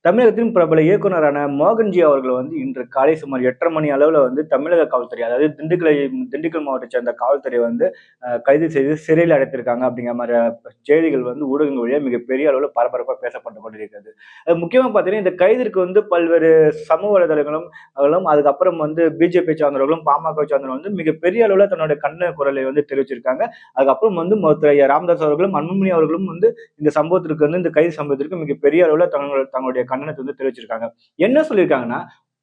தமிழகத்தின் பிரபல இயக்குனரான மோகன்ஜி அவர்கள் வந்து இன்று காலை சுமார் 8:30 மணி அளவுல வந்து தமிழக காவல்துறை, அதாவது திண்டுக்கல் மாவட்டத்தை சேர்ந்த காவல்துறை வந்து கைது செய்து சிறையில் அடைத்திருக்காங்க அப்படிங்கிற மாதிரி செய்திகள் வந்து ஊடகங்கள் வழியா மிகப்பெரிய அளவுல பரபரப்பா பேசப்பட்டு கொண்டிருக்கிறது. அது முக்கியமா பார்த்தீங்கன்னா, இந்த கைதிற்கு வந்து பல்வேறு சமூக வலைதளங்களும் அதுக்கப்புறம் வந்து பிஜேபி சார்ந்தவர்களும், பாமக சார்ந்தவர்களும் வந்து மிகப்பெரிய அளவுல தன்னுடைய கண்டன குரலை வந்து தெரிவிச்சிருக்காங்க. அதுக்கப்புறம் வந்து மருத்துவர் ஐயா ராமதாஸ் அவர்களும், அன்புமணி அவர்களும் வந்து இந்த சம்பவத்திற்கு வந்து இந்த கைது சம்பவத்திற்கு மிகப்பெரிய அளவுல தங்களுடைய கண்டனத்தை வந்து தெரிவிச்சிருக்காங்க. என்ன சொல்லியிருக்காங்கன்னா,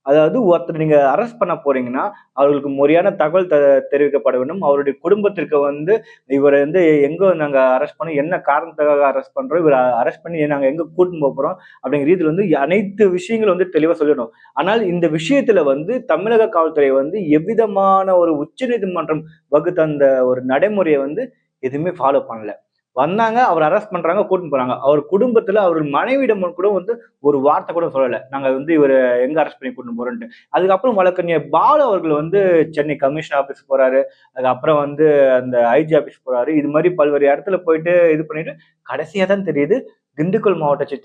அதாவது ஒருத்தர் நீங்க அரெஸ்ட் பண்ண போறீங்கன்னா, அவர்களுக்கு முறையான தகவல் தெரிவிக்கப்பட வேண்டும். அவருடைய குடும்பத்திற்கு வந்து இவர வந்து எங்க நாங்க அரெஸ்ட் பண்ணோம், என்ன காரணத்துக்காக அரெஸ்ட் பண்றோம், இவர அரெஸ்ட் பண்ணி நாங்க எங்க கூட்டின்னு போறோம் அப்படிங்கிற ரீதியில வந்து அனைத்து விஷயங்களும் வந்து தெளிவா சொல்லணும். ஆனால் இந்த விஷயத்துல வந்து தமிழக காவல்துறை வந்து எவ்விதமான ஒரு உச்சநீதிமன்றம் வகுத்த அந்த ஒரு நடைமுறையை வந்து எதுவுமே ஃபாலோ பண்ணல. வந்தாங்க, அவர அரெஸ்ட் பண்றாங்க, கூட்டின்னு போறாங்க. அவர் குடும்பத்துல அவர் மனைவியிடம் கூட வந்து ஒரு வார்த்தை கூட சொல்லல. நாங்க வந்து இவர எங்க அரெஸ்ட் பண்ணி கூட்டின்னு போறோம்ன்ட்டு. அதுக்கப்புறம் வழக்கறிஞர் பாலு அவர்கள் வந்து சென்னை கமிஷனர் ஆபீஸ் போறாரு. அதுக்கப்புறம் வந்து அந்த ஐஜி ஆபீஸ் போறாரு. இது மாதிரி பல்வேறு இடத்துல போயிட்டு இது பண்ணிட்டு கடைசியா தான் தெரியுது, திண்டுக்கல் மாவட்டத்தை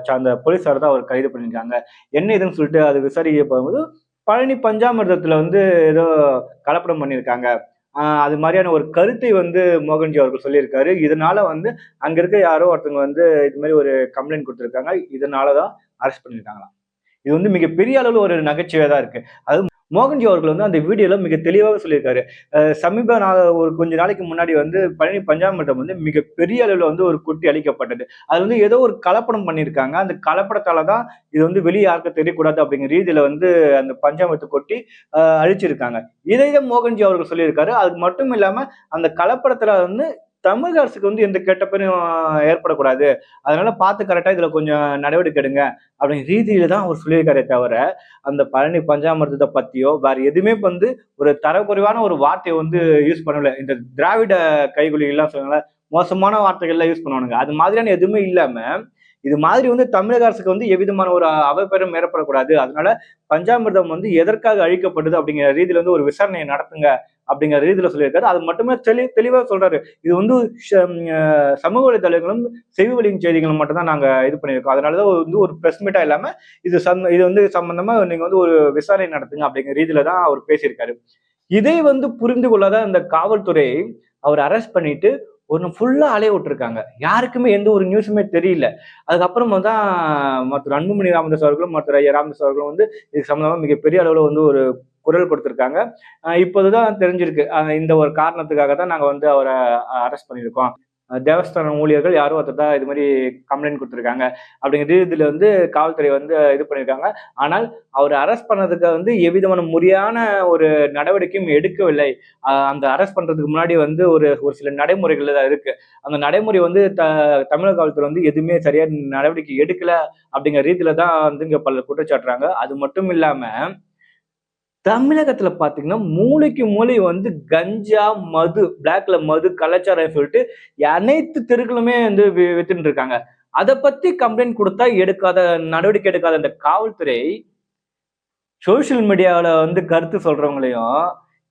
சார்ந்த போலீசார் தான் அவர் கைது பண்ணியிருக்காங்க. என்ன இதுன்னு சொல்லிட்டு அது விசாரிக்க போகும்போது, பழனி பஞ்சாமிர்தத்துல வந்து ஏதோ கலப்படம் பண்ணியிருக்காங்க. அது மாதிரியான ஒரு கருத்தை வந்து மோகன்ஜி அவர்கள் சொல்லியிருக்காரு. இதனால வந்து அங்க இருக்க யாரோ ஒருத்தவங்க வந்து இது மாதிரி ஒரு கம்ப்ளைண்ட் குடுத்திருக்காங்க. இதனால தான் அரெஸ்ட் பண்ணியிருக்காங்களாம். இது வந்து மிகப்பெரிய அளவுல ஒரு நகைச்சுவையா தான் இருக்கு. அது மோகன்ஜி அவர்கள் வந்து அந்த வீடியோல மிக தெளிவாக சொல்லியிருக்காரு. சமீப ஒரு கொஞ்ச நாளைக்கு முன்னாடி வந்து பழனி பஞ்சாமிர்தம் வந்து மிகப்பெரிய அளவுல வந்து ஒரு கொட்டி அழிக்கப்பட்டது. அது வந்து ஏதோ ஒரு கலப்படம் பண்ணியிருக்காங்க. அந்த கலப்படத்தால தான் இது வந்து வெளிய யாருக்கும் தெரியக்கூடாது அப்படிங்கிற ரீதியில வந்து அந்த பஞ்சாமிர்தத்த கொட்டி அழிச்சிருக்காங்க. இதை தான் மோகன்ஜி அவர்கள் சொல்லியிருக்காரு. அது மட்டும் இல்லாம அந்த கலப்படத்துல வந்து தமிழக அரசுக்கு வந்து எந்த கெட்ட பேரும் ஏற்படக்கூடாது. அதனால பார்த்து கரெக்ட்டா இதுல கொஞ்சம் நடவடிக்கை எடுங்க அப்படிங்கிற ரீதியில தான் அவர் சொல்லியிருக்காரே தவிர, அந்த பழனி பஞ்சாமிர்தத்த பத்தியோ, வேற எதுவுமே வந்து ஒரு தரக்குறைவான ஒரு வார்த்தைய வந்து யூஸ் பண்ணல. இந்த திராவிட கைக்கூலிகள்லாம் சொல்லுவாங்கல்ல, மோசமான வார்த்தைகள்லாம் யூஸ் பண்ணுவானுங்க. அது மாதிரியான எதுவுமே இல்லாம, இது மாதிரி வந்து தமிழக அரசுக்கு வந்து எவ்விதமான ஒரு அவப்பெரும் ஏற்படக்கூடாது. அதனால பஞ்சாமிர்தம் வந்து எதற்காக அழிக்கப்பட்டது அப்படிங்கிற ரீதியில வந்து ஒரு விசாரணையை நடத்துங்க அப்படிங்கிற ரீதியில சொல்லியிருக்காரு. அது மட்டுமே தெளிவா சொல்றாரு. இது வந்து சமூக வலைதளங்களும் செய்தி வழியின் செய்திகளும் மட்டும் தான் நாங்க இது பண்ணியிருக்கோம். அதனாலதான் வந்து ஒரு பிரஸ் மீட்டா இல்லாம இது வந்து சம்பந்தமா நீங்க வந்து ஒரு விசாரணை நடத்துங்க அப்படிங்கிற ரீதியில தான் அவர் பேசியிருக்காரு. இதை வந்து புரிந்து கொள்ளாத அந்த காவல்துறை அவர் அரெஸ்ட் பண்ணிட்டு ஒன்னு ஃபுல்லா அலைய விட்டுருக்காங்க. யாருக்குமே எந்த ஒரு நியூஸுமே தெரியல. அதுக்கப்புறமா தான் மருத்துவர் அன்புமணி ராமதாஸ் அவர்களும், மருத்துவர் ஐயா ராமதாஸ் அவர்களும் வந்து இதுக்கு சம்பந்தமா மிகப்பெரிய அளவுல வந்து ஒரு குரல் கொடுத்திருக்காங்க. இப்போதுதான் தெரிஞ்சிருக்கு. இந்த ஒரு காரணத்துக்காக தான் நாங்க வந்து அவர அரெஸ்ட் பண்ணியிருக்கோம். தேவஸ்தான ஊழியர்கள் யாரோ ஒருத்தர் தான் இது மாதிரி கம்ப்ளைண்ட் கொடுத்திருக்காங்க அப்படிங்கிற ரீதியில வந்து காவல்துறை வந்து இது பண்ணியிருக்காங்க. ஆனால் அவர் அரெஸ்ட் பண்ணதுக்கு வந்து எவ்விதமான முறையான ஒரு நடவடிக்கையும் எடுக்கவில்லை. அந்த அரெஸ்ட் பண்றதுக்கு முன்னாடி வந்து ஒரு ஒரு சில நடைமுறைகள் தான் இருக்கு. அந்த நடைமுறை வந்து தமிழக காவல்துறை வந்து எதுவுமே சரியா நடவடிக்கை எடுக்கல அப்படிங்கிற ரீதியில தான் வந்து இங்க பலர் குற்றச்சாட்டுறாங்க. அது மட்டும் இல்லாம தமிழகத்துல பாத்தீங்கன்னா, மூலைக்கு மூலை வந்து கஞ்சா, மது, பிளாக்ல மது, கள்ளச்சாராயம் சொல்லிட்டு அனைத்து தெருக்களுமே வந்து வித்துட்டு இருக்காங்க. அத பத்தி கம்ப்ளைண்ட் குடுத்தா நடவடிக்கை எடுக்காத அந்த காவல்துறை, சோசியல் மீடியாவுல வந்து கருத்து சொல்றவங்களையும்,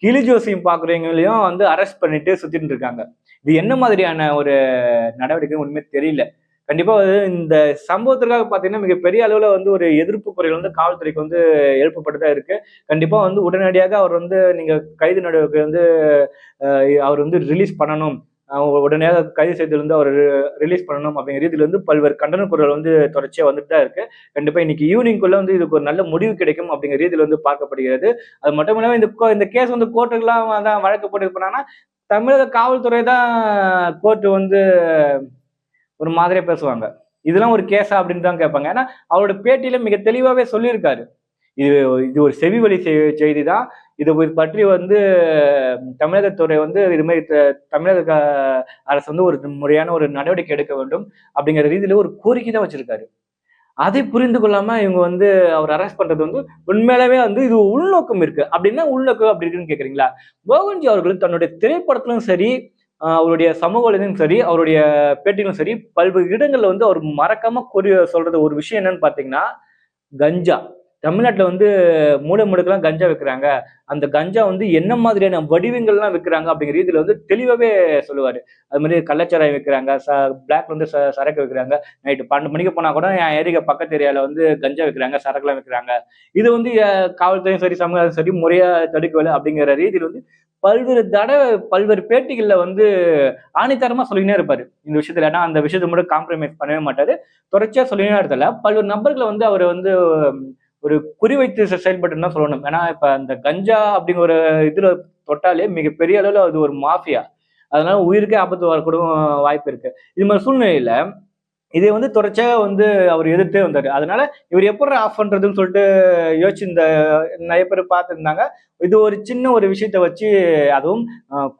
கிளி ஜோசியம் பாக்குறவங்களையும் வந்து அரெஸ்ட் பண்ணிட்டு சுத்திட்டு இருக்காங்க. இது என்ன மாதிரியான ஒரு நடவடிக்கை உண்மையே தெரியல. கண்டிப்பா வந்து இந்த சம்பவத்திற்காக பாத்தீங்கன்னா, மிகப்பெரிய அளவுல வந்து ஒரு எதிர்ப்பு குரல் வந்து காவல்துறைக்கு வந்து எழுப்பப்பட்டு தான் இருக்கு. கண்டிப்பா வந்து உடனடியாக அவர் வந்து நீங்க கைது நடவடிக்கை வந்து அவர் வந்து ரிலீஸ் பண்ணணும். உடனடியாக கைது செய்ததிலிருந்து அவர் ரிலீஸ் பண்ணணும் அப்படிங்கிற ரீதியில வந்து பல்வேறு கண்டன குரல் வந்து தொடர்ச்சியா வந்துட்டு தான் இருக்கு. கண்டிப்பா இன்னைக்கு ஈவினிங்குள்ள வந்து இதுக்கு ஒரு நல்ல முடிவு கிடைக்கும் அப்படிங்கிற ரீதியில வந்து பார்க்கப்படுகிறது. அது மட்டும் இல்லாம இந்த கேஸ் வந்து கோர்ட்டுக்கெல்லாம் தான் வழக்கு போட்டு போனாங்கன்னா, தமிழக காவல்துறை தான் கோர்ட் வந்து ஒரு மாதிரியா பேசுவாங்க. இதெல்லாம் ஒரு கேஸா அப்படின்னு தான் கேட்பாங்க. ஏன்னா அவரோட பேட்டியில மிக தெளிவாவே சொல்லியிருக்காரு. இது இது ஒரு செவி வழி செய்தி தான். இதை பற்றி வந்து தமிழகத்துறை வந்து இது மாதிரி தமிழக அரசு வந்து ஒரு முறையான ஒரு நடவடிக்கை எடுக்க வேண்டும் அப்படிங்கிற ரீதியில ஒரு கோரிக்கை தான் வச்சிருக்காரு. அதை புரிந்து கொள்ளாம இவங்க வந்து அவர் அரெஸ்ட் பண்றது வந்து உண்மையிலேயே வந்து இது உள்நோக்கம் இருக்கு. அப்படின்னா உள்நோக்கம் அப்படி இருக்குன்னு கேக்குறீங்களா? மோகன்ஜி அவர்கள் தன்னுடைய திரைப்படத்திலும் சரி, அவருடைய சமூக வலைதளம் சரி, அவருடைய பேட்டிலும் சரி, பல்வேறு இடங்கள்ல வந்து அவர் மறக்காம சொல்றது ஒரு விஷயம் என்னன்னு பாத்தீங்கன்னா, கஞ்சா. தமிழ்நாட்டுல வந்து மூலை முடுக்கெல்லாம் கஞ்சா விற்கிறாங்க. அந்த கஞ்சா வந்து என்ன மாதிரியான வடிவங்கள்லாம் விற்கிறாங்க அப்படிங்கிற ரீதியில வந்து தெளிவாவே சொல்லுவாரு. அது மாதிரி கள்ளச்சாராயம் விற்கிறாங்க, பிளாக்ல வந்து சரக்கு விற்கிறாங்க. நைட்டு 12 மணிக்கு போனா கூட என் ஏரியா பக்கத்து ஏரியால வந்து கஞ்சா விற்கிறாங்க, சரக்குலாம் விற்கிறாங்க. இது வந்து காவல்துறையும் சரி, சமூகம் சரி முறையா தடுக்கவில்லை அப்படிங்கிற ரீதியில் வந்து பல்வேறு தடவை பல்வேறு பேட்டிகள்ல வந்து ஆணித்தரமா சொல்லிக்கினே இருப்பாரு இந்த விஷயத்துல. ஏன்னா அந்த விஷயத்தை மட்டும் காம்ப்ரமைஸ் பண்ணவே மாட்டாரு. தொடர்ச்சியா சொல்லினே இடத்துல பல்வேறு நபர்களை வந்து அவர் வந்து ஒரு குறிவைத்து செயல்பட்டுன்னு தான் சொல்லணும். ஏன்னா இப்ப அந்த கஞ்சா அப்படிங்கிற ஒரு இதுல தொட்டாலே மிகப்பெரிய அளவுல அது ஒரு மாஃபியா. அதனால உயிருக்கே ஆபத்து வரக்கூட வாய்ப்பு இருக்கு. இது மாதிரி சூழ்நிலையில இதை வந்து தொடர்ச்சியா வந்து அவர் எதிர்த்தே வந்தாரு. அதனால இவர் எப்படி ஆஃப் பண்றதுன்னு சொல்லிட்டு யோசிச்சு இந்த நிறைய பேர் பார்த்துருந்தாங்க. இது ஒரு சின்ன ஒரு விஷயத்த வச்சு அதுவும்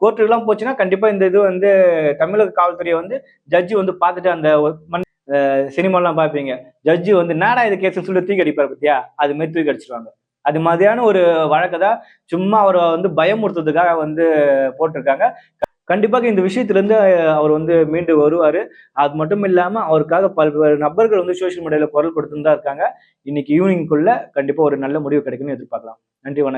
கோர்ட்டுக்கெல்லாம் போச்சுன்னா கண்டிப்பா இந்த இது வந்து தமிழக காவல்துறையை வந்து ஜட்ஜி வந்து பார்த்துட்டு அந்த சினிமாலாம் பார்ப்பீங்க. ஜட்ஜி வந்து என்னடா இது கேஸ்ன்னு சொல்லிட்டு தூக்கி அடிப்பாரு பாத்தியா? அது மாதிரி தூக்கி அடிச்சிருவாங்க. அது மாதிரியான ஒரு வழக்க தான் சும்மா அவரை வந்து பயமுறுத்துறதுக்காக வந்து போட்டிருக்காங்க. கண்டிப்பாக இந்த விஷயத்துல இருந்து அவர் வந்து மீண்டு வருவாரு. அது மட்டும் இல்லாம அவருக்காக பல்வேறு நபர்கள் வந்து சோசியல் மீடியால குரல் கொடுத்துன்னு தான் இருக்காங்க. இன்னைக்கு ஈவினிங்குள்ள கண்டிப்பா ஒரு நல்ல முடிவு கிடைக்கும்னு எதிர்பார்க்கலாம். நன்றி, வணக்கம்.